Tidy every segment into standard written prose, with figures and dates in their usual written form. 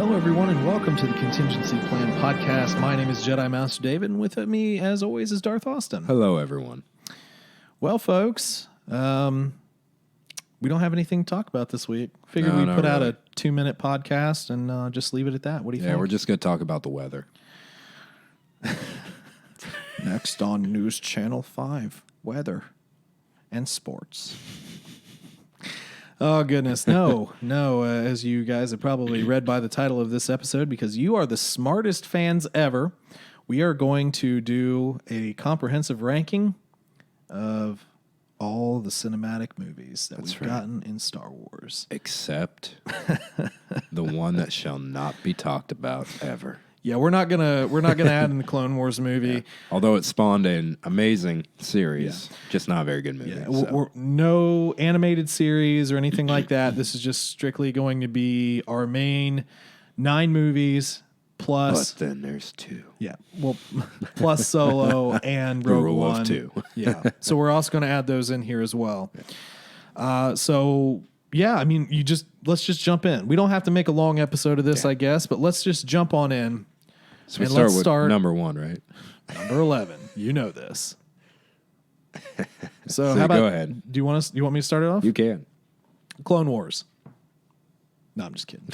Hello, everyone, and welcome to the Contingency Plan Podcast. My name is Jedi Master David, and with me, as always, is Darth Austin. Hello, everyone. Well, folks, we don't have anything to talk about this week. Figured we'd put out a 2-minute podcast and just leave it at that. What do you think? Yeah, we're just going to talk about the weather. Next on News Channel 5, weather and sports. Oh, goodness. No. As you guys have probably read by the title of this episode, because you are the smartest fans ever, we are going to do a comprehensive ranking of all the cinematic movies that we've gotten in Star Wars. Except the one that shall not be talked about ever. Yeah, we're not gonna add in the Clone Wars movie. Yeah. Although it spawned an amazing series, just not a very good movie. Yeah, we're no animated series or anything like that. This is just strictly going to be our main 9 movies plus. But then there's 2. Yeah, well, plus Solo and Rogue Rule One. of 2. Yeah, so we're also going to add those in here as well. Yeah, I mean, let's just jump in. We don't have to make a long episode of this, I guess, but let's just jump on in. So we start with number 1, right? Number 11. You know this. So how about go ahead? Do you want me to start it off? You can. Clone Wars. No, I'm just kidding.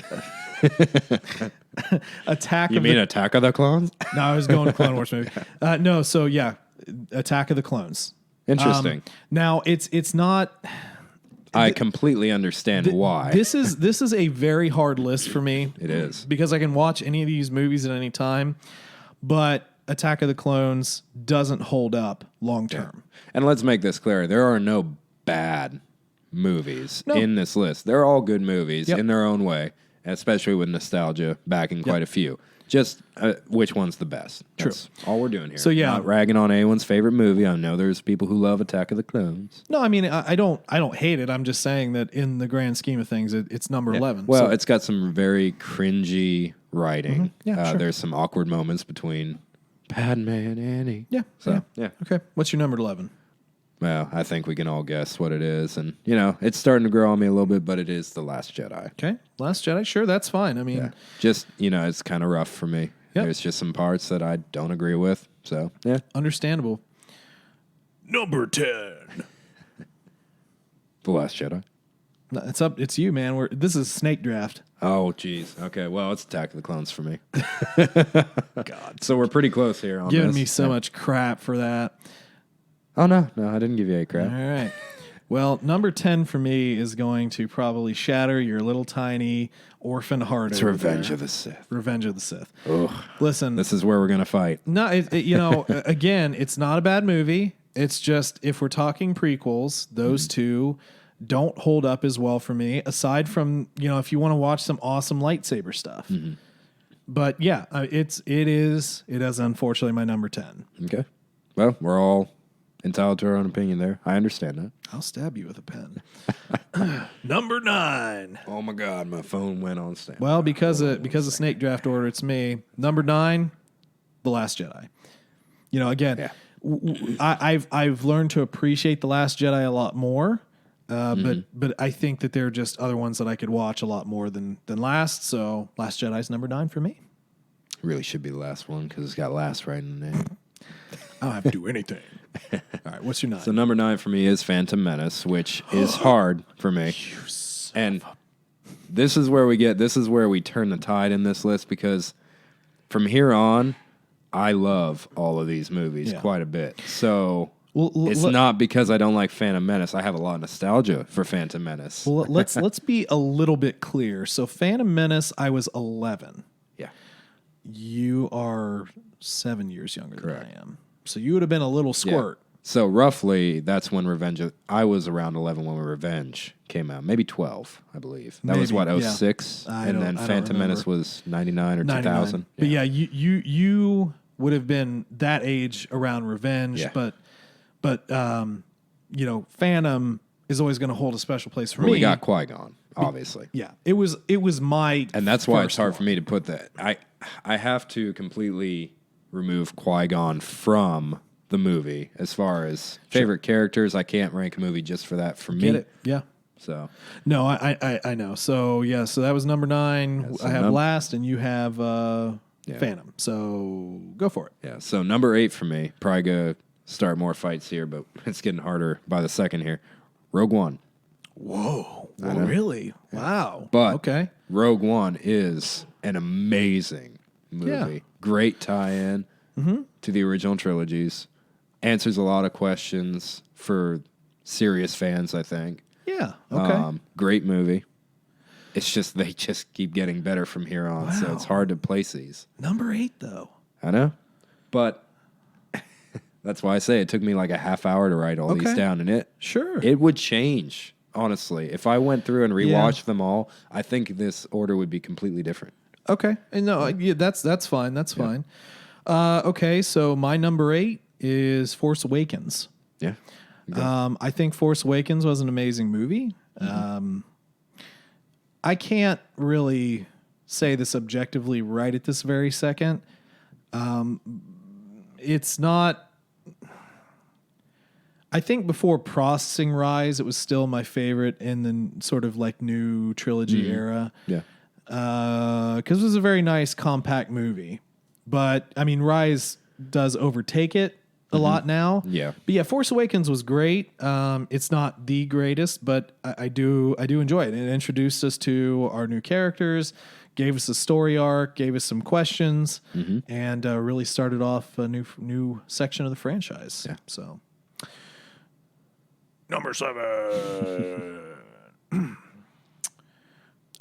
Attack of the Clones? No, I was going to Clone Wars movie. No, so yeah, Attack of the Clones. Interesting. Now it's not. I completely understand why. This is a very hard list for me. It is. Because I can watch any of these movies at any time, but Attack of the Clones doesn't hold up long term. Yeah. And let's make this clear. There are no bad movies in this list. They're all good movies in their own way, especially with nostalgia backing quite a few. Just which one's the best. That's all we're doing here. So yeah, not ragging on anyone's favorite movie. I know there's people who love Attack of the Clones. No, I mean I don't hate it. I'm just saying that in the grand scheme of things, it's number 11. Well, it's got some very cringy writing. Mm-hmm. Yeah, There's some awkward moments between Padme and Annie. Yeah. So yeah. Okay. What's your number 11? Well, I think we can all guess what it is. And, it's starting to grow on me a little bit, but it is The Last Jedi. Okay. Last Jedi. Sure, that's fine. I mean, just, it's kind of rough for me. Yep. There's just some parts that I don't agree with. So, yeah. Understandable. Number 10. The Last Jedi. No, it's you, man. This is Snake Draft. Oh, geez. Okay, well, it's Attack of the Clones for me. God. So we're pretty close here on Giving this. me so much crap for that. Oh, no, I didn't give you any crap. All right. Well, number 10 for me is going to probably shatter your little tiny orphan heart. It's Revenge of the Sith. Revenge of the Sith. Ugh. Listen. This is where we're going to fight. No, again, it's not a bad movie. It's just, if we're talking prequels, those two don't hold up as well for me, aside from, if you want to watch some awesome lightsaber stuff. Mm-hmm. But yeah, it is unfortunately my number 10. Okay. Well, we're all entitled to our own opinion there. I understand that. I'll stab you with a pen. Number 9. Oh my God, my phone went on standby. Well, because of Snake Draft Order, it's me. Number 9, The Last Jedi. Again, I've learned to appreciate The Last Jedi a lot more. But I think that there are just other ones that I could watch a lot more than Last. So Last Jedi's number 9 for me. Really should be the last one because it's got last right in the name. I don't have to do anything. All right, what's your 9? So number 9 for me is Phantom Menace, which is hard for me. And this is where we turn the tide in this list, because from here on, I love all of these movies quite a bit. So it's not because I don't like Phantom Menace. I have a lot of nostalgia for Phantom Menace. Well, let's be a little bit clear. So Phantom Menace, I was 11. Yeah. You are 7 years younger than I am. So you would have been a little squirt. Yeah. So roughly, that's when I was around 11 when Revenge came out. Maybe 12, I believe. That was what, 06? And then Phantom Menace was 99 or 2000. But yeah, you would have been that age around Revenge, but Phantom is always going to hold a special place for me. We got Qui-Gon, obviously. Yeah. It was my And that's why it's hard for me to put that. I have to completely remove Qui-Gon from the movie as far as favorite characters. I can't rank a movie just for that for me. Get it? Yeah. So No, I know. So yeah, so that was number 9. Yeah, so I have last, and you have Phantom. So go for it. yeah, so number 8 for me. Probably go start more fights here, but it's getting harder by the second here. Rogue One. Whoa, really? Yeah. Wow. But okay, Rogue One is an amazing movie. Yeah. Great tie-in to the original trilogies. Answers a lot of questions for serious fans, I think. yeah, okay. Great movie. It's just they just keep getting better from here on, so it's hard to place these. Number 8, though. I know, but that's why I say it took me like a half hour to write all these down, and it would change. Honestly, if I went through and rewatched them all, I think this order would be completely different. Okay, and no, yeah, that's fine. That's fine. Okay, so my number 8 is Force Awakens. Yeah. I think Force Awakens was an amazing movie. I can't really say this objectively right at this very second. It's not. I think before Processing Rise, it was still my favorite in the sort of like new trilogy era. Yeah. Because it was a very nice, compact movie. But, I mean, Rise does overtake it a lot now. Yeah. But yeah, Force Awakens was great. It's not the greatest, but I do enjoy it. It introduced us to our new characters, gave us a story arc, gave us some questions, and really started off a new section of the franchise. Yeah. So, number 7.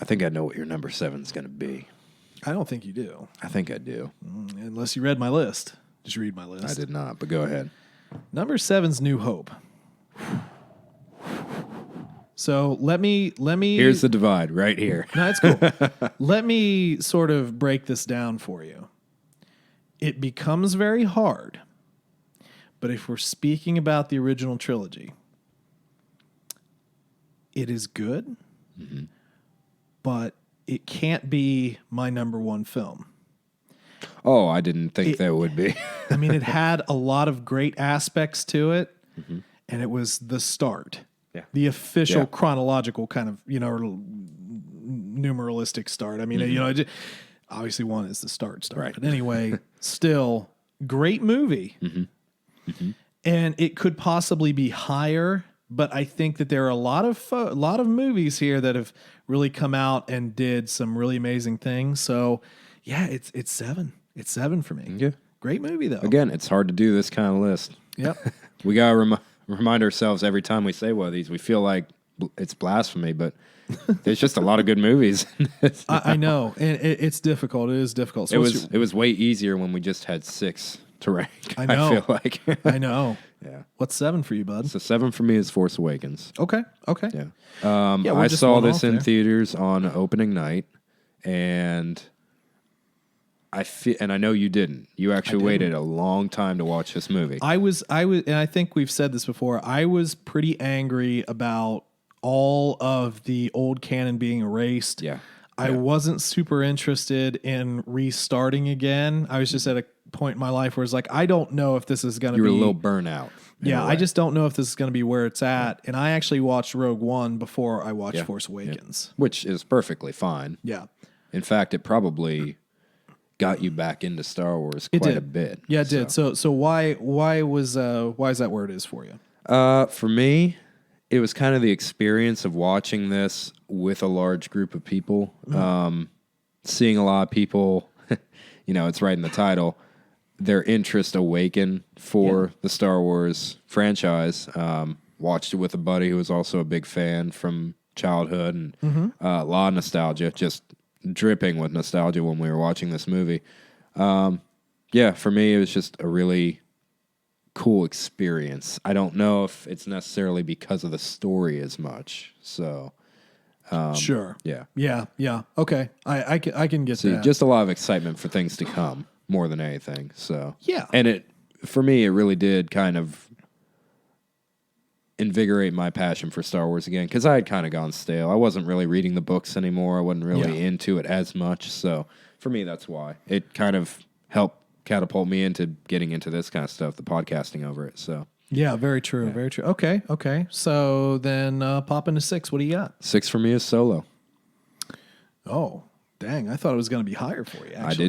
I think I know what your number 7 is going to be. I don't think you do. I think I do. Unless you read my list. Did you read my list? I did not, but go ahead. Number 7's New Hope. So let me. Here's the divide right here. No, it's cool. Let me sort of break this down for you. It becomes very hard, but if we're speaking about the original trilogy, it is good, but it can't be my number 1 film. Oh, I didn't think that would be. I mean, it had a lot of great aspects to it, and it was the start. Yeah. The official chronological kind of, or numeralistic start. I mean, obviously 1 is the start. Right. But anyway, still great movie. And it could possibly be higher, but I think that there are a lot of movies here that have really come out and did some really amazing things. So, yeah, it's 7. It's 7 for me. Yeah. Great movie, though. Again, it's hard to do this kind of list. Yep. We got to remind ourselves every time we say one of these, we feel like it's blasphemy, but there's just a lot of good movies. I know. And it's difficult. It is difficult. So it was way easier when we just had 6 to rank. I know. I feel like. I know. Yeah. What's 7 for you, bud? So 7 for me is Force Awakens. Okay. Yeah. We're I just saw one this off in there. theaters on opening night, and I know you didn't. You actually waited a long time to watch this movie. I was, and I think we've said this before. I was pretty angry about all of the old canon being erased. Yeah. I wasn't super interested in restarting again. I was just at a point in my life where it's like, I don't know if this is going to be. You were a little burnout. Yeah, I just don't know if this is going to be where it's at. And I actually watched Rogue One before I watched Force Awakens. Which is perfectly fine. Yeah. In fact, it probably got you back into Star Wars quite a bit. Yeah, it did. So why is that where it is for you? For me, it was kind of the experience of watching this with a large group of people. Seeing a lot of people, it's right in the title, their interest awaken for the Star Wars franchise. Watched it with a buddy who was also a big fan from childhood, and a lot of nostalgia, just dripping with nostalgia when we were watching this movie. For me, it was just a really cool experience. I don't know if it's necessarily because of the story as much. So, Sure. Yeah. Okay. I can get that. Just a lot of excitement for things to come more than anything. So, yeah. And for me, it really did kind of invigorate my passion for Star Wars again, because I had kind of gone stale. I wasn't really reading the books anymore. I wasn't really into it as much. So for me, that's why. It kind of helped catapult me into getting into this kind of stuff, the podcasting over it. So Yeah, very true. Very true. Okay. So then pop into 6. What do you got? 6 for me is Solo. Oh, dang. I thought it was going to be higher for you, actually. I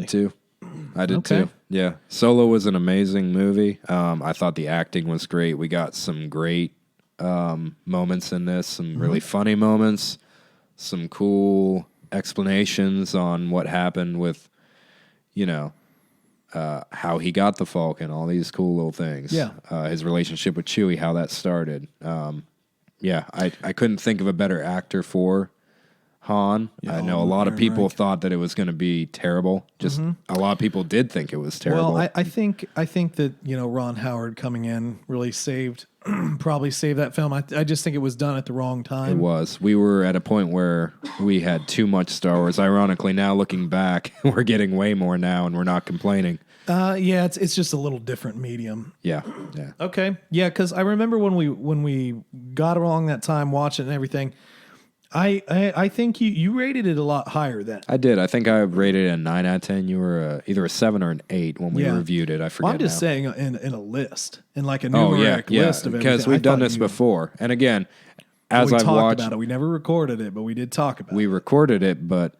did too. Yeah. Solo was an amazing movie. I thought the acting was great. We got some great moments in this, some really funny moments, some cool explanations on what happened with, how he got the Falcon, all these cool little things. Yeah. His relationship with Chewie, how that started. I couldn't think of a better actor for Han. I know a lot of people thought that it was going to be terrible. Just a lot of people did think it was terrible. Well, I think that Ron Howard coming in really probably saved that film. I just think it was done at the wrong time. It was. We were at a point where we had too much Star Wars. Ironically, now looking back, we're getting way more now, and we're not complaining. Yeah, it's just a little different medium. Yeah. Okay. Yeah, because I remember when we got along that time watching and everything. I think you rated it a lot higher then. I did. I think I rated it a 9 out of 10. You were either a 7 or an 8 when we reviewed it. I forget. Well, I'm just saying in a list, in like a numeric list of everything. Because we've done this before. And again, as I've watched, about it, we never recorded it, but we did talk about it. We recorded it, but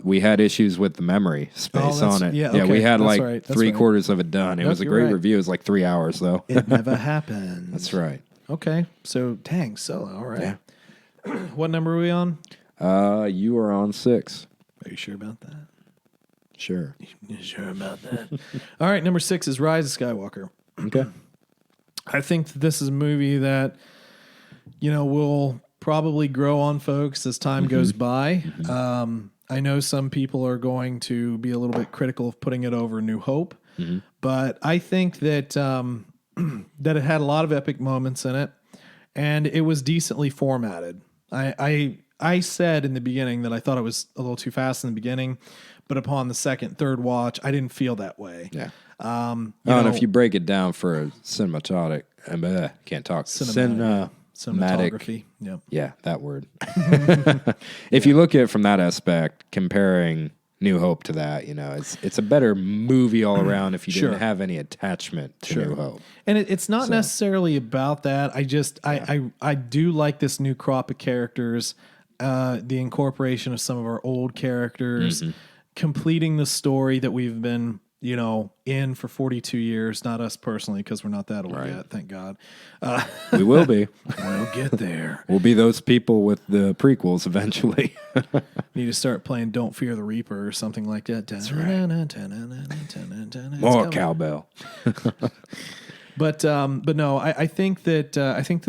we had issues with the memory space on it. Yeah, okay. We had That's three quarters of it done. It was a great review. It was like 3 hours though. It never happened. That's right. Okay, so dang, Solo. All right. Yeah. What number are we on? You are on 6. Are you sure about that? Sure. You sure about that? All right, number 6 is Rise of Skywalker. Okay. I think that this is a movie that, will probably grow on folks as time goes by. I know some people are going to be a little bit critical of putting it over New Hope, but I think that that it had a lot of epic moments in it, and it was decently formatted. I said in the beginning that I thought it was a little too fast in the beginning, but upon the second, third watch, I didn't feel that way. Yeah. And if you break it down for a cinematography, cinematography. Yep. Yeah, that word. If you look at it from that aspect, comparing New Hope to that, it's a better movie all around if you didn't have any attachment to New Hope. And it's not necessarily about that. I do like this new crop of characters, the incorporation of some of our old characters, completing the story that we've been in for 42 years. Not us personally, because we're not that old yet, thank God. We will be. We'll get there. We'll be those people with the prequels eventually. Need to start playing Don't Fear the Reaper or something like that. That's right. More cowbell. But no, I think that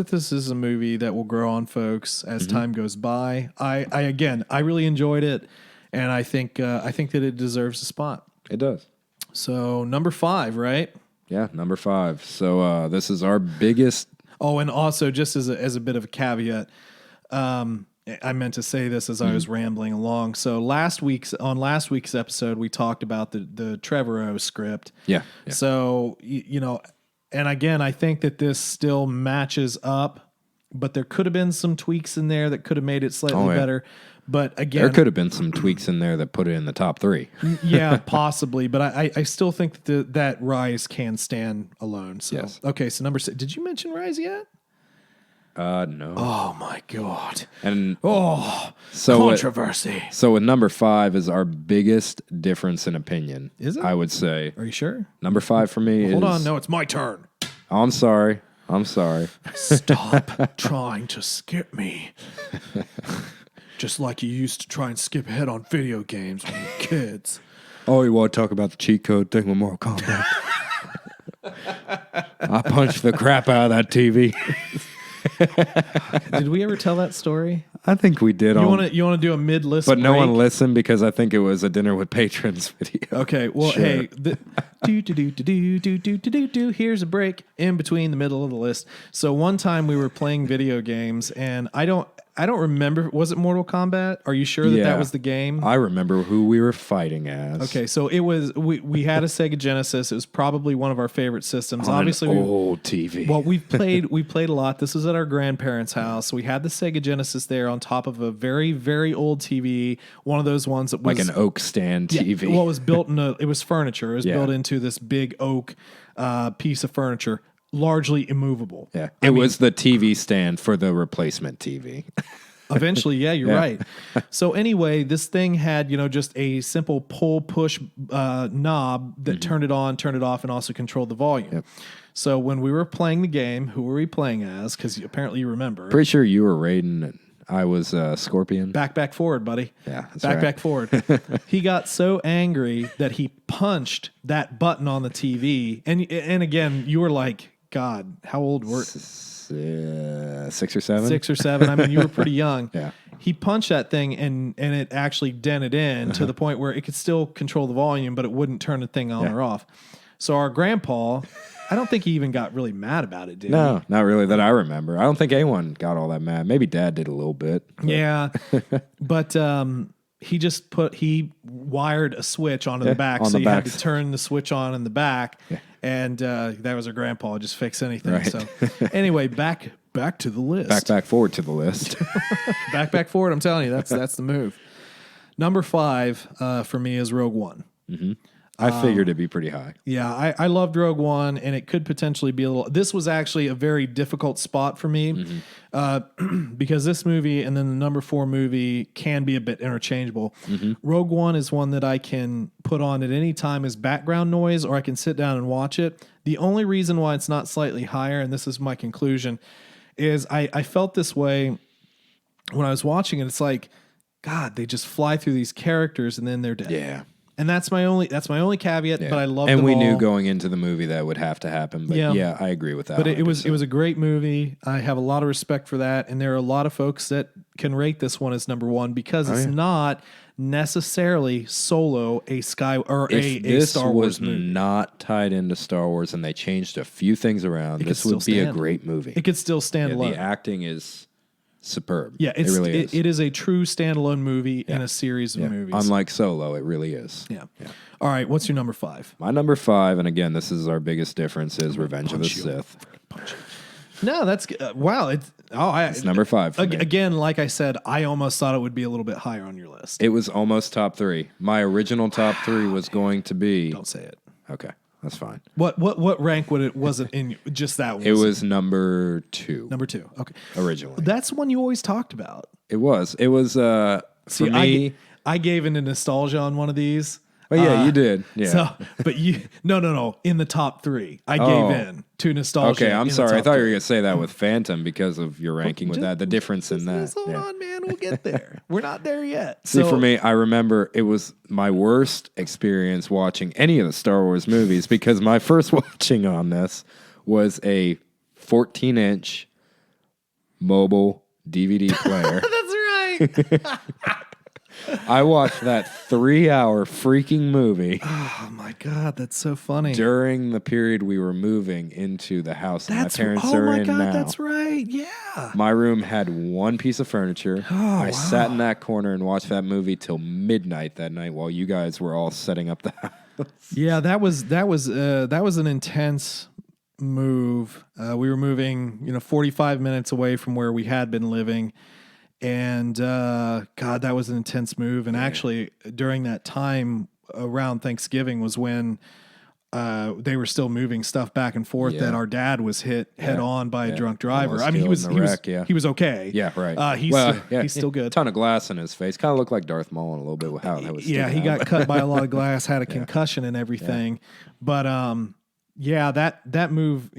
this is a movie that will grow on folks as time goes by. I really enjoyed it, and I think that it deserves a spot. It does. So number 5, right? Yeah, number 5. So this is our biggest. Oh, and also just as a bit of a caveat, I meant to say this as I was rambling along. So last week's episode, we talked about the Trevorrow script. Yeah. So and again, I think that this still matches up, but there could have been some tweaks in there that could have made it slightly better. But again, there could have been some tweaks in there that put it in the top 3. Yeah, possibly. But I still think that Rise can stand alone. So yes. Okay, so number 6. Did you mention Rise yet? No. Oh my God. And controversy. So with number 5 is our biggest difference in opinion. Is it? I would say. Are you sure? Number 5 for me is. Hold on, no, it's my turn. Oh, I'm sorry. Stop trying to skip me. Just like you used to try and skip ahead on video games when you were kids. Oh, you want to talk about the cheat code thing with Mortal Kombat? I punched the crap out of that TV. Did we ever tell that story? I think we did. You want to do a mid-list but break? No one listened because I think it was a dinner with patrons video. Okay, well, Sure. hey, here's a break in between the middle of the list. So one time we were playing video games, and I don't remember. Was it Mortal Kombat? Are you sure that was the game? I remember who we were fighting as. Okay, so it was we had a Sega Genesis. It was probably one of our favorite systems. On Obviously, an old TV. Well, we played a lot. This was at our grandparents' house. We had the Sega Genesis there on top of a very, very old TV. One of those ones that was like an oak stand TV. Well, it was built it was furniture. It was built into this big oak piece of furniture. largely immovable. Yeah. It was the TV stand for the replacement TV. Eventually, yeah, you're right. So anyway, this thing had, just a simple pull push knob that turned it on, turned it off, and also controlled the volume. Yep. So when we were playing the game, who were we playing as? Because apparently you remember. Pretty sure you were Raiden and I was Scorpion. Back, forward, buddy. Yeah, that's right. Back, forward. He got so angry that he punched that button on the TV. And again, you were like, God, how old were 6 or 7? 6 or 7. I mean, you were pretty young. Yeah. He punched that thing and it actually dented in to the point where it could still control the volume, but it wouldn't turn the thing on or off. So our grandpa, I don't think he even got really mad about it, did he? No, not really that I remember. I don't think anyone got all that mad. Maybe Dad did a little bit. But. Yeah. But he wired a switch onto the back, so you had to turn the switch on in the back. Yeah. And that was our grandpa, just fix anything. Right. So anyway, back to the list. Back forward to the list. back forward. I'm telling you, that's the move. Number 5 for me is Rogue One. Mm-hmm. I figured it'd be pretty high. Yeah, I loved Rogue One, and it could potentially be a little... This was actually a very difficult spot for me because this movie and then the number 4 movie can be a bit interchangeable. Mm-hmm. Rogue One is one that I can put on at any time as background noise, or I can sit down and watch it. The only reason why it's not slightly higher, and this is my conclusion, is I felt this way when I was watching it. It's like, God, they just fly through these characters and then they're dead. Yeah. And that's my only caveat, but I love them. And we all. knew going into the movie that would have to happen. But yeah I agree with that. But it was a great movie. I have a lot of respect for that, and there are a lot of folks that can rate this one as number 1 because it's not necessarily solo a Star Wars movie. This was not tied into Star Wars and they changed a few things around, this would be a great movie. It could still stand alone. The acting is superb. Yeah, it really is. It is a true standalone movie in a series of movies. Unlike Solo, it really is. Yeah. All right, what's your number 5? My number 5, and again, this is our biggest difference, is Revenge of the Sith. No, that's wow. It's number 5. Again, like I said, I almost thought it would be a little bit higher on your list. It was almost top 3. My original top 3 was going to be. Don't say it. Okay. That's fine. What rank was it in just that one? It was number 2. Number 2. Okay. Originally. That's one you always talked about. It was. For me. I gave into nostalgia on one of these. Oh yeah, you did. Yeah. So, but you no. In the top 3, I gave in to nostalgia. Okay, I'm sorry. I thought you were gonna say that with Phantom because of your ranking with that. The difference in that. Hold on, man. We'll get there. We're not there yet. See, for me, I remember it was my worst experience watching any of the Star Wars movies because my first watching on this was a 14-inch mobile DVD player. That's right. I watched that 3-hour freaking movie. Oh my God, that's so funny. During the period we were moving into the house that my parents are in now. Oh my God, that's right. Yeah. My room had one piece of furniture. I sat in that corner and watched that movie till midnight that night while you guys were all setting up the house. Yeah, that was an intense move. We were moving, 45 minutes away from where we had been living. And God, that was an intense move. And actually, during that time around Thanksgiving was when they were still moving stuff back and forth. That our dad was hit head on by a drunk driver. I mean, he was okay. Yeah, right. He's still good. Ton of glass in his face. Kind of looked like Darth Maul in a little bit with how that was. Yeah, he got cut by a lot of glass, had a concussion and everything. Yeah. But yeah, that move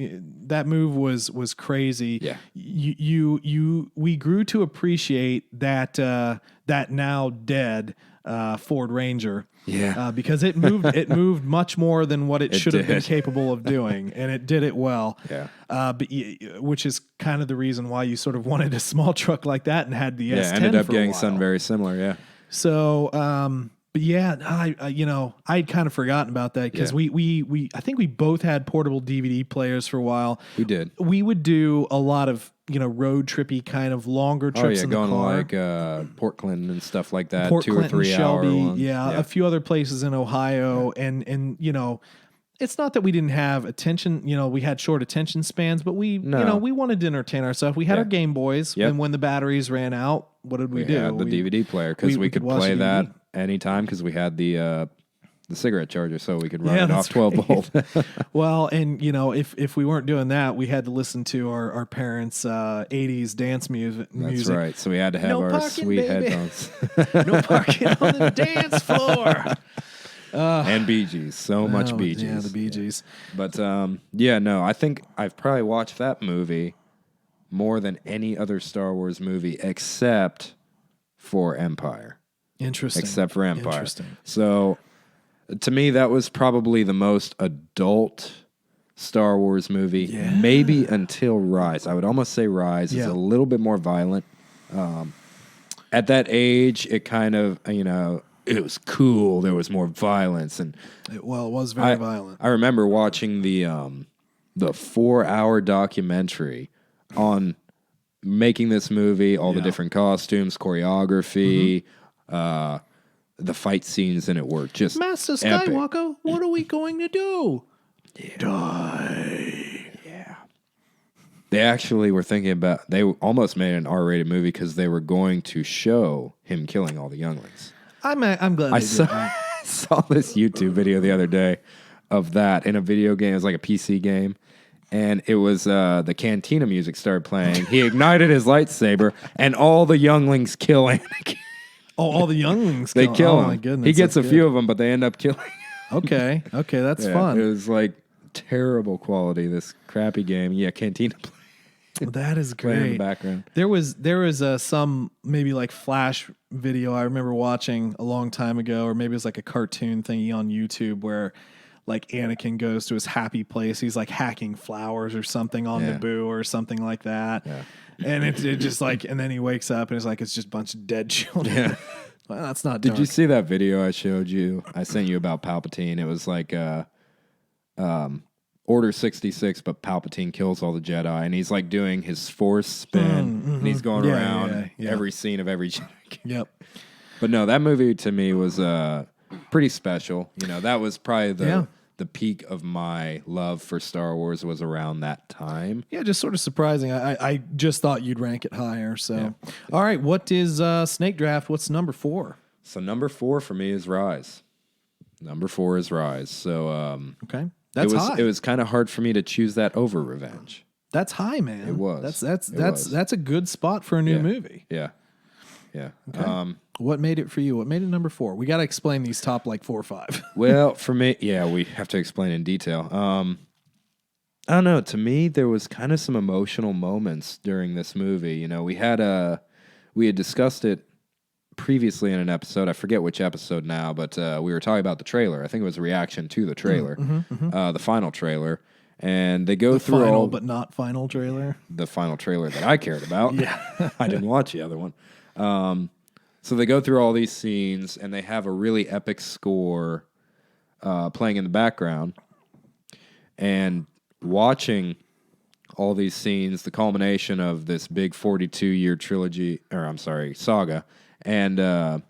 was crazy. Yeah. We grew to appreciate that now dead Ford Ranger. Yeah. Because it moved much more than what it should have been capable of doing, and it did it well. Yeah. But which is kind of the reason why you sort of wanted a small truck like that and had the S10 ended up for getting a while. something very similar. Yeah. So, but yeah, I'd kind of forgotten about that because we I think we both had portable DVD players for a while. We did. We would do a lot of road trippy kind of longer trips in the car. Going like Portland and stuff like that. Port 2 Clinton, or 3 hour Shelby, ones. a few other places in Ohio, and it's not that we didn't have attention. We had short attention spans, but we wanted to entertain ourselves. We had our Game Boys, and when the batteries ran out, what did we do? Had the DVD player because we could play that anytime because we had the the cigarette charger so we could run it that's off 12 volt. Well, and if we weren't doing that, we had to listen to our parents' 80s dance music. That's right. So we had to have No our parking, sweet baby. headphones. No parking on the dance floor. And Bee Gees. So much Bee Gees. Yeah, the Bee Gees. But I think I've probably watched that movie more than any other Star Wars movie except for Empire. Interesting. Except for Empire. Interesting. So to me, that was probably the most adult Star Wars movie, maybe until Rise. I would almost say Rise is a little bit more violent. At that age, it kind of, it was cool. There was more violence, and It was very violent. I remember watching the 4-hour documentary on making this movie, all the different costumes, choreography, the fight scenes in it were just Master epic. Skywalker, what are we going to do? Die. Yeah. They actually were thinking about, they almost made an R-rated movie because they were going to show him killing all the younglings. I'm glad I they saw, did that. saw this YouTube video the other day of that in a video game. It was like a PC game. And it was the Cantina music started playing. He ignited his lightsaber, and all the younglings kill Anakin. Oh, all the younglings They kill him. Oh, my goodness. He gets that's a few of them, but they end up killing him. Okay, that's It fun. was like terrible quality, this crappy game. Yeah, Cantina That is playing in the great. background. There was some maybe like flash video I remember watching a long time ago, or maybe it was like a cartoon thingy on YouTube where like Anakin goes to his happy place. He's like hacking flowers or something on Naboo or something like that. Yeah. And it just like, and then he wakes up and it's like, it's just a bunch of dead children. Yeah. Well, that's not Did dark. you see that video I showed you? I sent you about Palpatine. It was like Order 66, but Palpatine kills all the Jedi, and he's like doing his force spin, and he's going around every scene of every Jedi. Yep. But no, that movie to me was pretty special. That was probably the peak of my love for Star Wars was around that time. Yeah, just sort of surprising. I just thought you'd rank it higher. So, all right, what is Snake Draft? What's number 4? So number 4 for me is Rise. Number 4 is Rise. So Okay, that's high. It was kind of hard for me to choose that over Revenge. That's high, man. It was. That's a good spot for a new movie. Yeah. Yeah. Okay. What made it for you? What made it number 4? We got to explain these top like 4 or 5. Well, for me, we have to explain in detail. I don't know. To me, there was kind of some emotional moments during this movie. We had discussed it previously in an episode. I forget which episode now, but we were talking about the trailer. I think it was a reaction to the trailer, the final trailer. And they go through final all but not final trailer. the final trailer that I cared about. Yeah. I didn't watch the other one. So they go through all these scenes, and they have a really epic score playing in the background. And watching all these scenes, the culmination of this big 42-year saga, and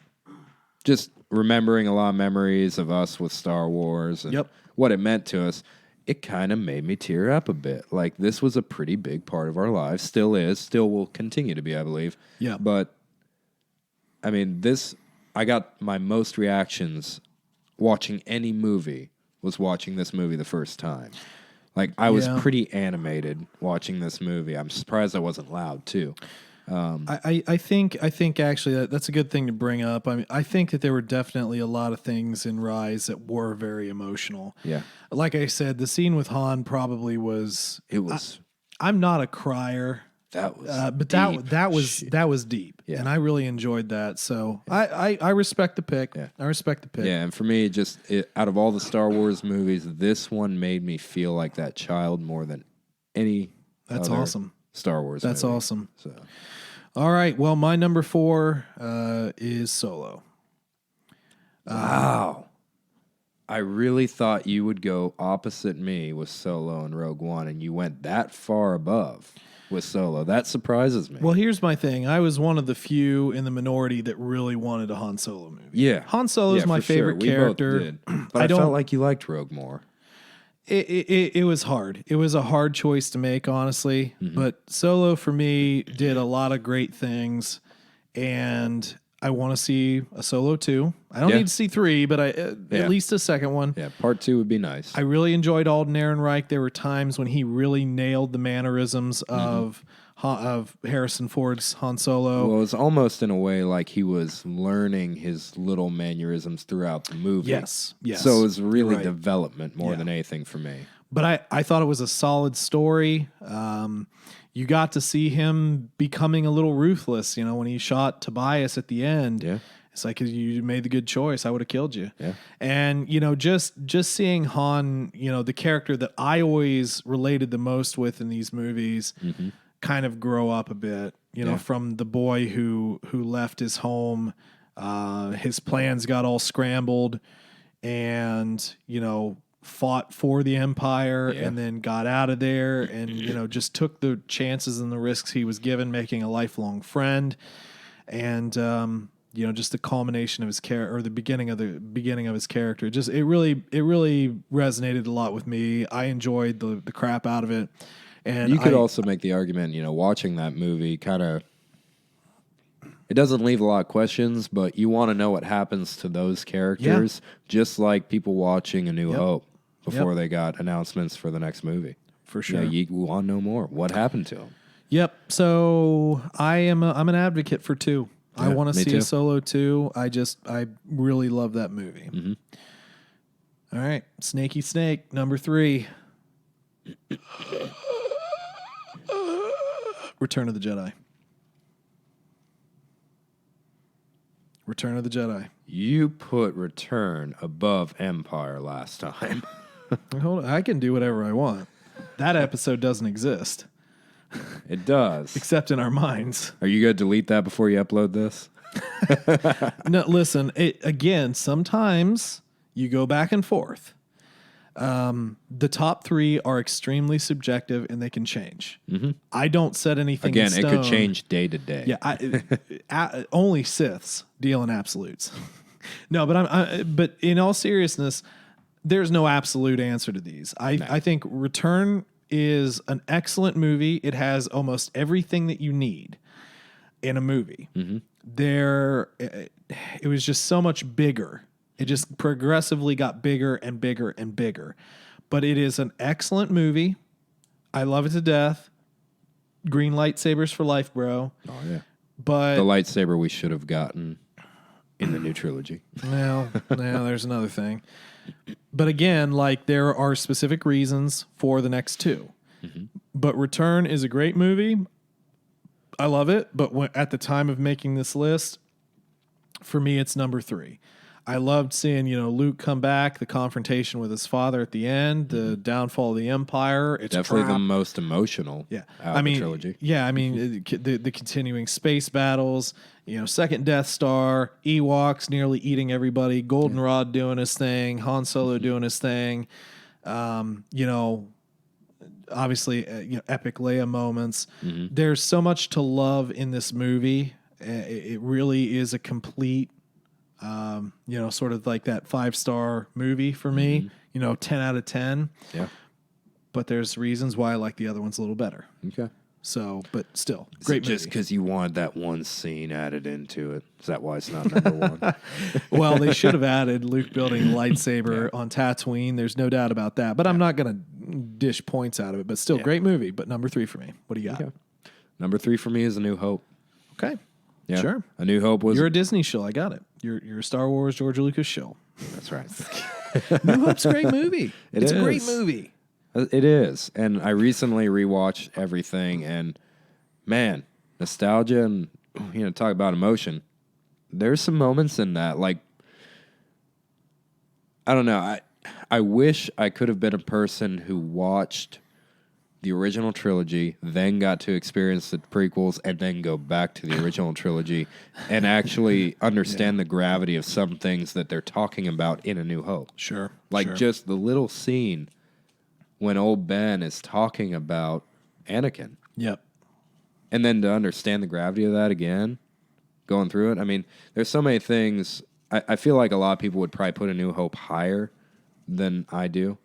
just remembering a lot of memories of us with Star Wars and what it meant to us, it kind of made me tear up a bit. Like, this was a pretty big part of our lives, still is, still will continue to be, I believe. Yeah. But, I mean, I got my most reactions watching any movie was watching this movie the first time. Like, I was pretty animated watching this movie. I'm surprised I wasn't loud, too. I think actually that's a good thing to bring up. I mean, I think that there were definitely a lot of things in Rise that were very emotional. Yeah. Like I said, the scene with Han probably was. It was. I'm not a crier. That was but deep. that was deep, and I really enjoyed that. So I respect the pick. Yeah. I respect the pick. Yeah, and for me, out of all the Star Wars movies, this one made me feel like that child more than any. That's other awesome. Star Wars. That's movie. awesome. So, all right. Well, my number 4 is Solo. wow. I really thought you would go opposite me with Solo and Rogue One, and you went that far above with Solo. That surprises me. Well, here's my thing. I was one of the few in the minority that really wanted a Han Solo movie. Yeah. Han Solo is my for sure. favorite We character. both did. But I felt like you liked Rogue more. It was hard. It was a hard choice to make, honestly. Mm-hmm. But Solo, for me, did a lot of great things. And I want to see a Solo 2. I don't need to see 3, but at least a second one. Yeah, part 2 would be nice. I really enjoyed Alden Ehrenreich. There were times when he really nailed the mannerisms of Harrison Ford's Han Solo. Well, it's almost in a way like he was learning his little mannerisms throughout the movie. Yes. So it was really development more than anything for me. But I thought it was a solid story. You got to see him becoming a little ruthless, when he shot Tobias at the end. Yeah. It's like, you made the good choice. I would have killed you. Yeah. And, just seeing Han, the character that I always related the most with in these movies kind of grow up a bit, from the boy who left his home, his plans got all scrambled and, fought for the Empire and then got out of there and, just took the chances and the risks he was given, making a lifelong friend. And, just the culmination of his character, or the beginning of his character, it really resonated a lot with me. I enjoyed the crap out of it. And you could also make the argument, watching that movie it doesn't leave a lot of questions, but you want to know what happens to those characters, just like people watching A New Hope before they got announcements for the next movie. For sure. You want to know more. What happened to him? Yep. So I'm an advocate for 2. Yeah, I want to see too. a Solo 2. I really love that movie. All right. Snaky Snake, number 3. Return of the Jedi. Return of the Jedi. You put Return above Empire last time. Hold on. I can do whatever I want. That episode doesn't exist. It does. Except in our minds. Are you going to delete that before you upload this? No, listen. Again, sometimes you go back and forth. The top 3 are extremely subjective and they can change. I don't set anything in stone. Again, it could change day to day. Yeah, only Siths deal in absolutes. No, but in all seriousness, there's no absolute answer to these. I think Return is an excellent movie. It has almost everything that you need in a movie. It was just so much bigger. It just progressively got bigger and bigger and bigger. But it is an excellent movie. I love it to death. Green lightsabers for life, bro. Oh, yeah. But the lightsaber we should have gotten in the new trilogy. Well, there's another thing. But again, there are specific reasons for the next 2. But Return is a great movie. I love it. But at the time of making this list, for me, it's number 3. I loved seeing, Luke come back, the confrontation with his father at the end, the downfall of the Empire. It's definitely the most emotional out of the trilogy. Yeah, the continuing space battles, second Death Star, Ewoks nearly eating everybody, Goldenrod doing his thing, Han Solo doing his thing, obviously, epic Leia moments. There's so much to love in this movie. It really is a complete, sort of like that 5-star movie for me, 10 out of 10. Yeah. But there's reasons why I like the other ones a little better. Okay. So, but still, great movie. Just because you wanted that one scene added into it. Is that why it's not number 1? Well, they should have added Luke building a lightsaber on Tatooine. There's no doubt about that. But I'm not going to dish points out of it. But still, great movie. But number 3 for me. What do you got? Okay. Number 3 for me is A New Hope. Okay. Yeah. Sure. A New Hope was... You're a Disney shill. I got it. You're a Star Wars George Lucas shill. That's right. New Hope's a great movie. It's is. a great movie. It is. And I recently rewatched everything, and man, nostalgia and, talk about emotion. There's some moments in that, I don't know. I wish I could have been a person who watched the original trilogy, then got to experience the prequels, and then go back to the original trilogy and actually understand the gravity of some things that they're talking about in A New Hope. Sure. Just the little scene when old Ben is talking about Anakin. Yep. And then to understand the gravity of that again, going through it. There's so many things. I feel like a lot of people would probably put A New Hope higher than I do.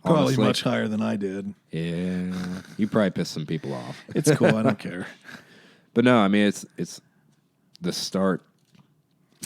Probably honestly. much higher than I did. Yeah. You probably pissed some people off. It's cool. I don't care. But no, it's the start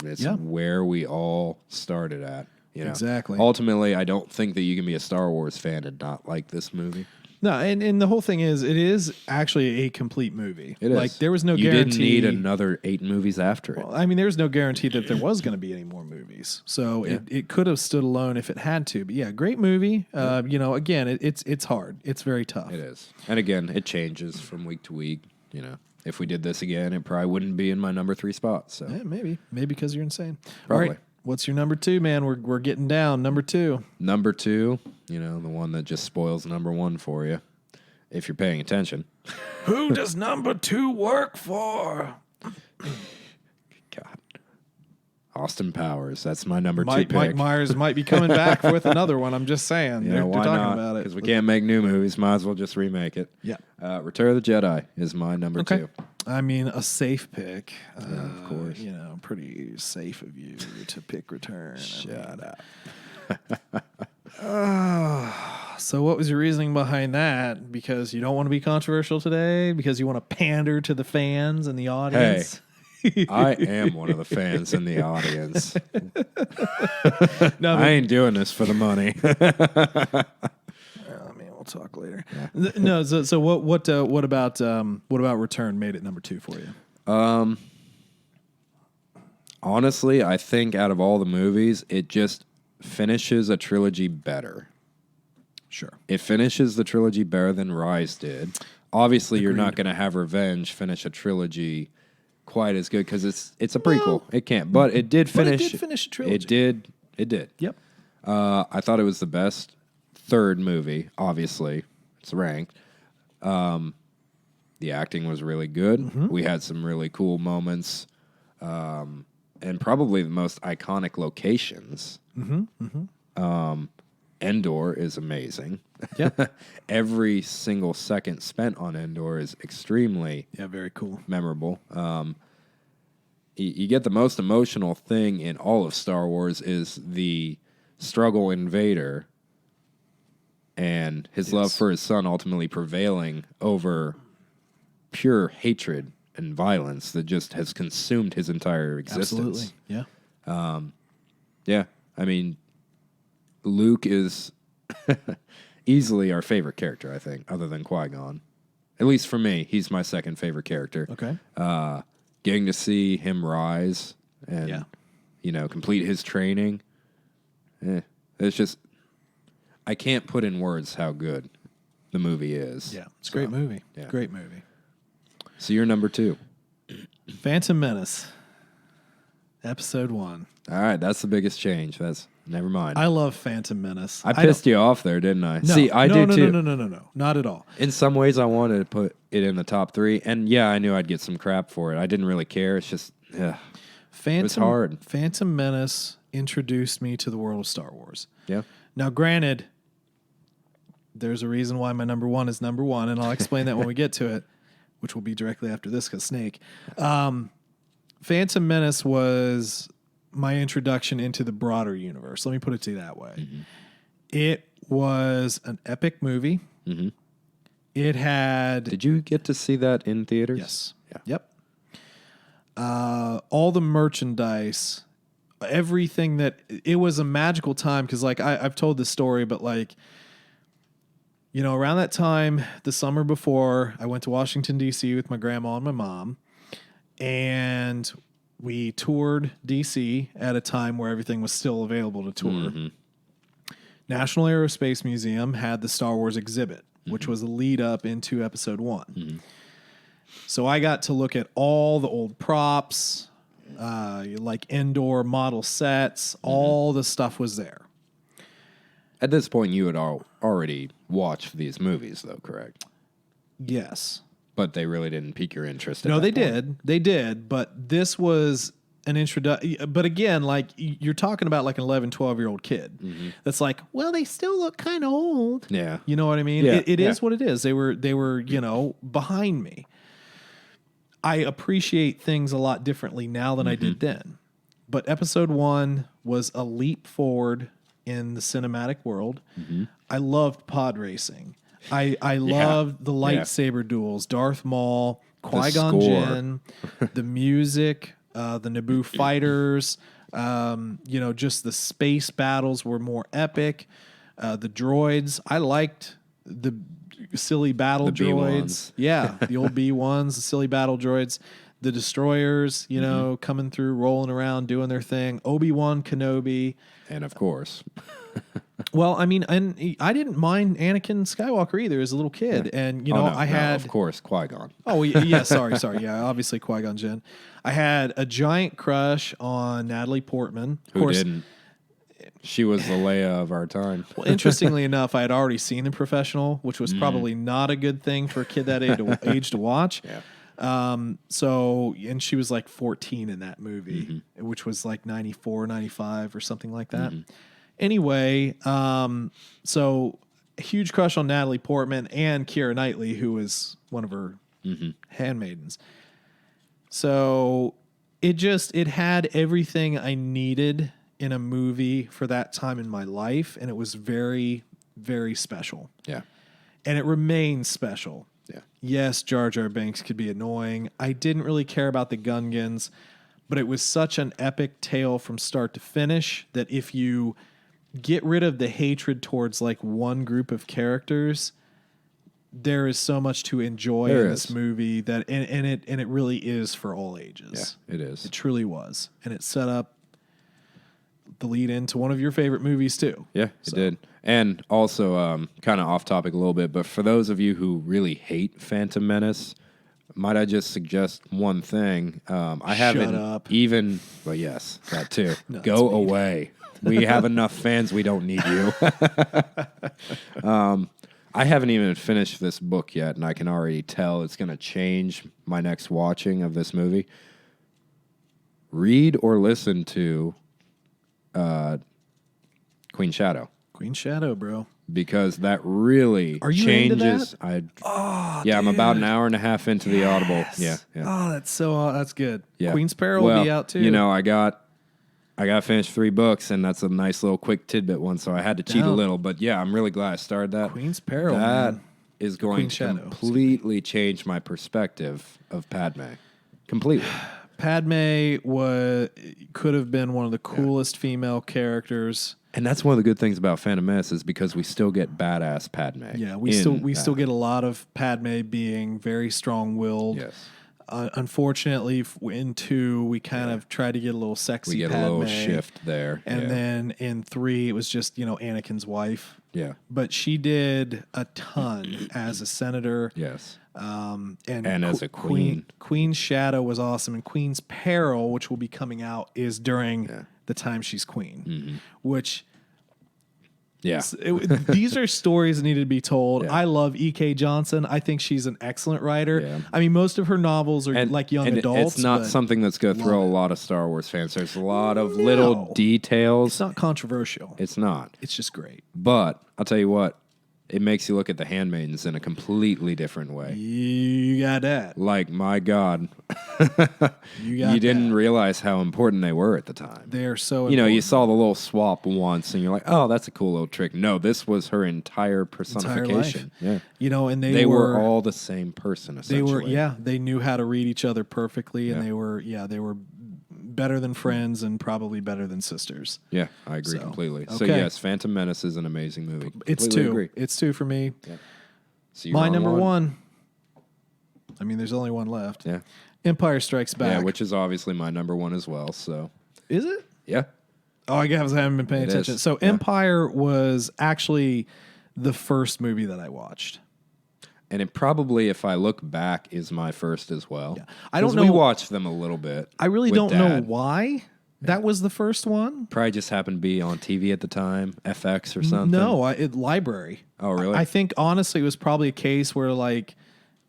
It's where we all started at. You know? Exactly. Ultimately, I don't think that you can be a Star Wars fan and not like this movie. No, and the whole thing is, it is actually a complete movie. It is. Like, there was no you guarantee. You didn't need another 8 movies after it. Well, I mean, there's no guarantee that there was going to be any more movies. So it could have stood alone if it had to. But yeah, great movie. You know, again, it's hard. It's very tough. It is. And again, it changes from week to week. You know, if we did this again, it probably wouldn't be in my number 3 spot. So yeah, maybe because you're insane. Probably. All right. What's your number 2, man? We're getting down. Number 2. Number 2, you know, the one that just spoils number 1 for you, if you're paying attention. Who does number 2 work for? God. Austin Powers. That's my number 2 pick. Mike Myers might be coming back with another one. I'm just saying. Yeah, they're why talking not? about it. Because we can't make new movies. Might as well just remake it. Yeah. Return of the Jedi is my number 2. I mean, a safe pick. Yeah, of course. You know, pretty safe of you to pick Return. Shut up. So what was your reasoning behind that? Because you don't want to be controversial today? Because you want to pander to the fans and the audience? Hey, I am one of the fans in the audience. No, I ain't doing this for the money. I mean, we'll talk later. Yeah. No, so what about Return made it number 2 for you? Honestly, I think out of all the movies, it just finishes a trilogy better. Sure. It finishes the trilogy better than Rise did. Obviously, you're not going to have Revenge finish a trilogy quite as good because it's a prequel. No. It can't. But it did finish. But it did finish a trilogy. It did. Yep. I thought it was the best third movie. Obviously, it's ranked. The acting was really good. Mm-hmm. We had some really cool moments, and probably the most iconic locations. Mm-hmm. Mm-hmm. Endor is amazing. Yeah. Every single second spent on Endor is extremely very cool, memorable. You get the most emotional thing in all of Star Wars is the struggle in Vader and his love for his son ultimately prevailing over pure hatred and violence that just has consumed his entire existence. Absolutely. Yeah. Yeah. I mean, Luke is easily our favorite character, I think, other than Qui-Gon. At least for me, he's my second favorite character. Okay. Getting to see him rise and, complete his training. It's just, I can't put in words how good the movie is. Yeah, it's a great movie. Yeah. Great movie. So you're number 2. Phantom Menace, Episode 1. All right, that's the biggest change. Never mind. I love Phantom Menace. I pissed you off there, didn't I? No, See, I do too. No, not at all. In some ways, I wanted to put it in the top 3, and yeah, I knew I'd get some crap for it. I didn't really care. It's just, it was hard. Phantom Menace introduced me to the world of Star Wars. Yeah. Now, granted, there's a reason why my number 1 is number 1, and I'll explain that when we get to it, which will be directly after this because Snake. Phantom Menace was my introduction into the broader universe. Let me put it to you that way. Mm-hmm. It was an epic movie. Mm-hmm. It had... Did you get to see that in theaters? Yes. Yeah. Yep. All the merchandise, everything that... It was a magical time because, like, I've told this story, but, like, around that time, the summer before, I went to Washington, D.C. with my grandma and my mom, and we toured D.C. at a time where everything was still available to tour. Mm-hmm. National Aerospace Museum had the Star Wars exhibit, which was the lead up into Episode 1. Mm-hmm. So I got to look at all the old props, like Endor model sets, all the stuff was there. At this point, you had already watched these movies, though, correct? Yes. But they really didn't pique your interest. No, they did. They did. But this was an introduction. But again, like, you're talking about like an 11, 12-year-old kid. Mm-hmm. That's like, well, they still look kind of old. Yeah. You know what I mean? Yeah. It is what it is. They were, behind me. I appreciate things a lot differently now than I did then. But Episode 1 was a leap forward in the cinematic world. Mm-hmm. I loved pod racing. I loved the lightsaber duels, Darth Maul, Qui-Gon Jinn, the music. the Naboo fighters. Just the space battles were more epic. The droids, I liked the silly battle droids. B1s. Yeah, the old B1s, the silly battle droids. The destroyers, coming through, rolling around, doing their thing. Obi-Wan Kenobi. And of course. Well, I mean, and I didn't mind Anakin Skywalker either as a little kid. Yeah. And, I had... of course, Qui-Gon. Oh, yeah, sorry. Yeah, obviously Qui-Gon Jinn. I had a giant crush on Natalie Portman. Of course, didn't? She was the Leia of our time. Well, interestingly enough, I had already seen The Professional, which was probably not a good thing for a kid that age to watch. Yeah. And she was like 14 in that movie, which was like 94, 95 or something like that. Anyway, so a huge crush on Natalie Portman and Keira Knightley, who was one of her handmaidens. So it had everything I needed in a movie for that time in my life. And it was very, very special. Yeah. And it remains special. Yeah. Yes, Jar Jar Binks could be annoying. I didn't really care about the Gungans, but it was such an epic tale from start to finish that if you get rid of the hatred towards like one group of characters, there is so much to enjoy in this movie that and it really is for all ages. Yeah, it is. It truly was. And it set up the lead into one of your favorite movies too. Yeah, it did. And also, kind of off topic a little bit, but for those of you who really hate Phantom Menace, might I just suggest one thing? I haven't up. even, well, yes, that too. No, Go away. We have enough fans. We don't need you. I haven't even finished this book yet, and I can already tell it's going to change my next watching of this movie. Read or listen to Queen Shadow. Queen Shadow, bro. Because that really Are you changes. into that? Yeah, I'm about an hour and a half into the Audible. Yeah. Oh, that's good. Yeah. Queen's Peril will be out too. I got finished 3 books, and that's a nice little quick tidbit one, so I had to cheat a little. But yeah, I'm really glad I started that. Queen's Peril, That man. is going Queen to Shadow. completely change my perspective of Padme. Completely. Padme could have been one of the coolest female characters. And that's one of the good things about Phantom Menace is because we still get badass Padme. Yeah, we still get a lot of Padme being very strong-willed. Yes. Unfortunately, in 2, we kind of tried to get a little sexy We get Padme. a little shift there. And then in 3, it was just, Anakin's wife. Yeah. But she did a ton as a senator. Yes. And as a queen. Queen's Shadow was awesome. And Queen's Peril, which will be coming out, is during the time she's queen. Which... Yeah. These are stories that needed to be told. Yeah. I love E.K. Johnson. I think she's an excellent writer. Yeah. I mean, most of her novels are like young adults. It's not something that's going to throw a lot of Star Wars fans. There's a lot of little details. It's not controversial. It's not. It's just great. But I'll tell you what, it makes you look at the handmaidens in a completely different way. You got that. Like, my God. You didn't realize how important they were at the time. They're so You important. saw the little swap once, and you're like, oh, that's a cool little trick. No, this was her entire personification. life. Yeah. And they were all the same person, essentially. They knew how to read each other perfectly, and they were better than friends and probably better than sisters. Yeah, I agree completely. So, okay. yes, Phantom Menace is an amazing movie. It's Completely 2. Agree. It's 2 for me. Yeah. So My number 1. I mean, there's only one left. Yeah. Empire Strikes Back. Yeah, which is obviously my number 1 as well. So, is it? yeah. Oh, I guess I haven't been paying It attention. is. So Empire was actually the first movie that I watched. And it probably, if I look back, is my first as well. Yeah. I don't 'Cause know. We watched them a little bit. I really with don't know Dad. why that was the first one. Probably just happened to be on TV at the time, FX or something. No, library. Oh, really? I think honestly it was probably a case where like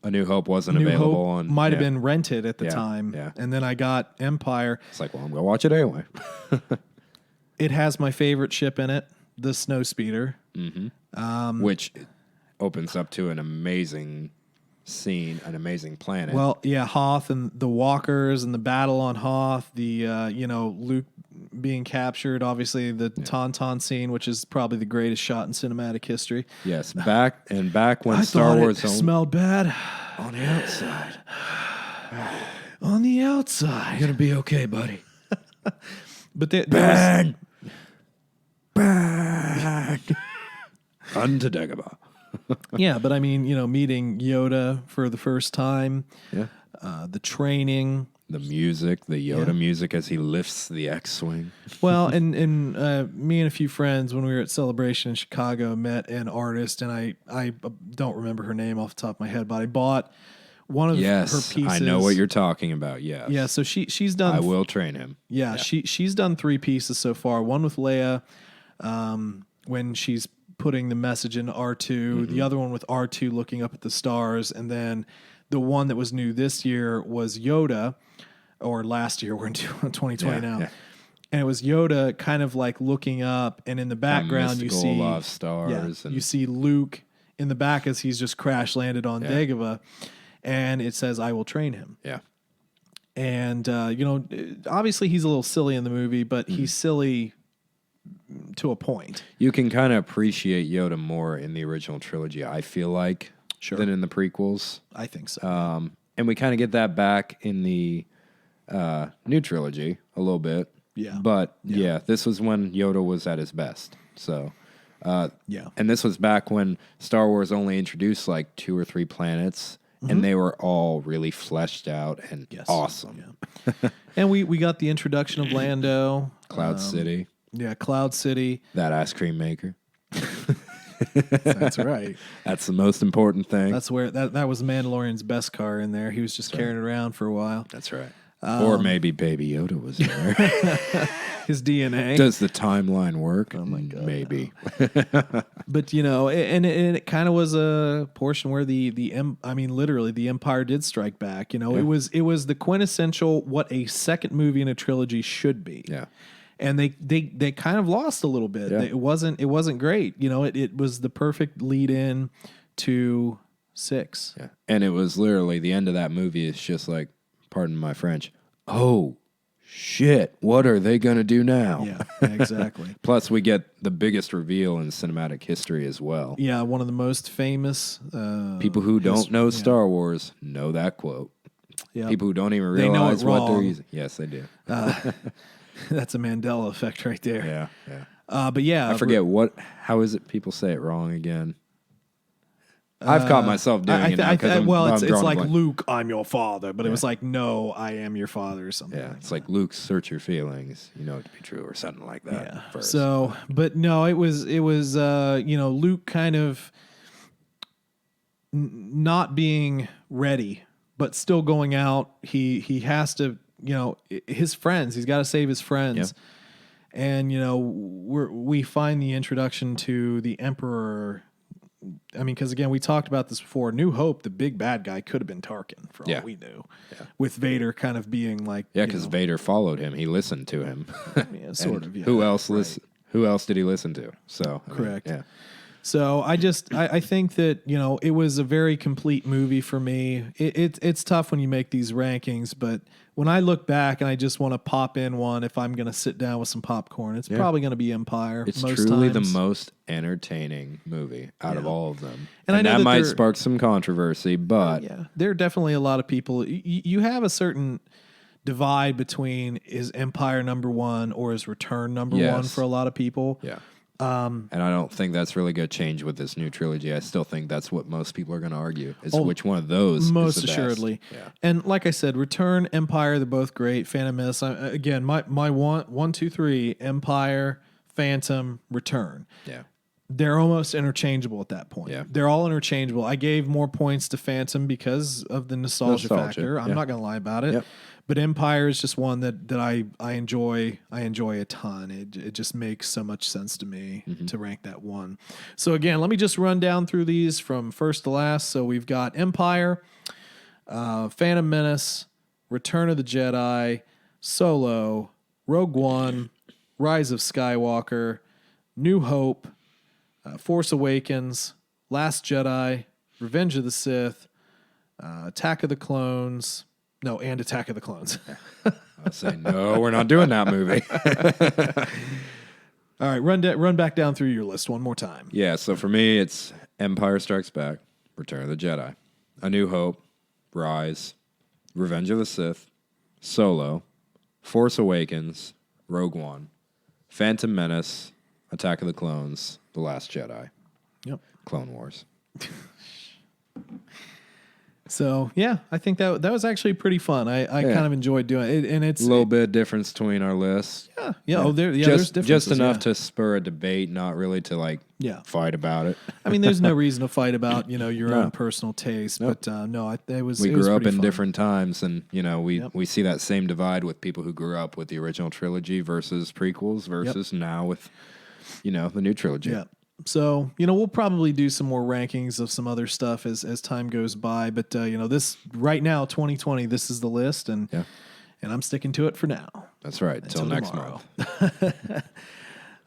A New Hope wasn't New available Hope on. might have been rented at the Yeah, time. yeah. And then I got Empire. It's like, well, I'm going to watch it anyway. It has my favorite ship in it, the Snowspeeder. Which opens up to an amazing scene, an amazing planet. Well, yeah, Hoth and the Walkers and the battle on Hoth, the Luke being captured, obviously the Tauntaun scene, which is probably the greatest shot in cinematic history. yes, back when I Star thought Wars it smelled bad. on the outside. on the outside. You're gonna be okay, buddy. But there Bang! Bang! Unto Dagobah. yeah, but I mean, meeting Yoda for the first time, Yeah. the training. The music, the Yoda music as he lifts the X-Wing. Well, and me and a few friends, when we were at Celebration in Chicago, met an artist, and I don't remember her name off the top of my head, but I bought one of her pieces. I know what you're talking about, yes. Yeah, so she's done... I will train him. Yeah, she's done 3 pieces so far. One with Leia, when she's putting the message in R2, the other one with R2 looking up at the stars, and then the one that was new this year was Yoda, or last year, we're in 2020 now. Yeah. And it was Yoda kind of like looking up, and in the background you see of stars. You see Luke in the back as he's just crash landed on Dagobah, and it says, "I will train him." Yeah. And obviously he's a little silly in the movie, but he's silly to a point. You can kind of appreciate Yoda more in the original trilogy, I feel like, than in the prequels. I think so. And we kind of get that back in the new trilogy a little bit. Yeah. But this was when Yoda was at his best. So, and this was back when Star Wars only introduced like 2 or 3 planets, and they were all really fleshed out and awesome. Yeah. And we got the introduction of Lando. Cloud City. Yeah, Cloud City. That ice cream maker. That's right. That's the most important thing. That's where that was Mandalorian's best car in there. He was just carrying it around for a while. That's right. Or maybe Baby Yoda was there. His DNA. Does the timeline work? Oh my God. Maybe. No. But and it kind of was a portion where literally the Empire did strike back. It was the quintessential what a second movie in a trilogy should be. Yeah. And they kind of lost a little bit. Yeah. It wasn't great. It was the perfect lead in to 6. Yeah. And it was literally the end of that movie is just like, pardon my French, oh shit, what are they going to do now? Yeah, exactly. Plus we get the biggest reveal in cinematic history as well. Yeah, one of the most famous people who don't know Star Wars know that quote. Yeah. People who don't even realize what they're using. Yes, they do. That's a Mandela effect right there. Yeah, yeah. But yeah, I forget how is it people say it wrong again? I've caught myself doing it now because it's like Luke, I'm your father, but it was like, no, I am your father or something. Yeah, it's like Luke, search your feelings, you know it to be true or something like that. Yeah. First. So, but no, it was Luke kind of not being ready, but still going out. He has to, his friends. He's got to save his friends. Yep. And we find the introduction to the Emperor. I mean, because again, we talked about this before. New Hope, the big bad guy, could have been Tarkin for all we knew. Yeah. With Vader kind of being like, because Vader followed him. He listened to him. Yeah, sort of. Yeah. Who else Who else did he listen to? So correct. Yeah. So I think that it was a very complete movie for me. It's tough when you make these rankings, but when I look back and I just want to pop in one, if I'm going to sit down with some popcorn, it's probably going to be Empire. It's most truly times. the most entertaining movie out of all of them, and I know that might spark some controversy, but there are definitely a lot of people. You have a certain divide between is Empire number 1 or is Return number 1 for a lot of people. Yeah. And I don't think that's really going to change with this new trilogy. I still think that's what most people are going to argue is which one of those most is the assuredly. Best. Yeah. And like I said, Return, Empire, they're both great. Phantom Menace, again, my 1, 2, 3, Empire, Phantom, Return. Yeah. They're almost interchangeable at that point. Yeah. They're all interchangeable. I gave more points to Phantom because of the nostalgia factor. I'm not going to lie about it. Yep. But Empire is just one that I enjoy. I enjoy a ton. It just makes so much sense to me to rank that 1. So again, let me just run down through these from first to last. So we've got Empire, Phantom Menace, Return of the Jedi, Solo, Rogue One, Rise of Skywalker, New Hope, Force Awakens, Last Jedi, Revenge of the Sith, Attack of the Clones. No, and Attack of the Clones. I say, no, we're not doing that movie. All right, run back down through your list one more time. Yeah, so for me, it's Empire Strikes Back, Return of the Jedi, A New Hope, Rise, Revenge of the Sith, Solo, Force Awakens, Rogue One, Phantom Menace, Attack of the Clones, The Last Jedi. Yep. Clone Wars. So, yeah, I think that was actually pretty fun. I kind of enjoyed doing it. And it's a little bit of difference between our lists. Yeah. Oh, there's differences. Just enough to spur a debate, not really to fight about it. I mean, there's no reason to fight about, your own personal taste. Nope. But it was We grew up in fun. different times, and, we see that same divide with people who grew up with the original trilogy versus prequels versus now with, the new trilogy. Yeah. So, we'll probably do some more rankings of some other stuff as time goes by. But, this right now, 2020, this is the list. And I'm sticking to it for now. That's right. Until next tomorrow. month.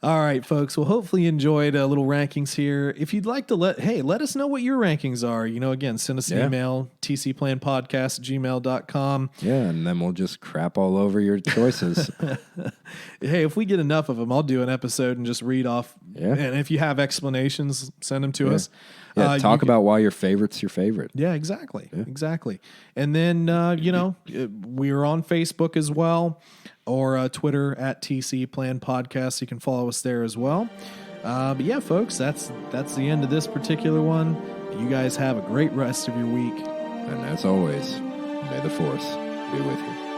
All right, folks. Well, hopefully you enjoyed little rankings here. If you'd like to let us know what your rankings are. Again, send us an email, tcplanpodcast@gmail.com. Yeah, and then we'll just crap all over your choices. Hey, if we get enough of them, I'll do an episode and just read off. Yeah. And if you have explanations, send them to us. Yeah, talk about why your favorite's your favorite. Yeah, exactly. Yeah. Exactly. And then, we're on Facebook as well, or Twitter @TC Plan Podcast. You can follow us there as well. But yeah, folks, that's the end of this particular one. You guys have a great rest of your week. And as always, may the Force be with you.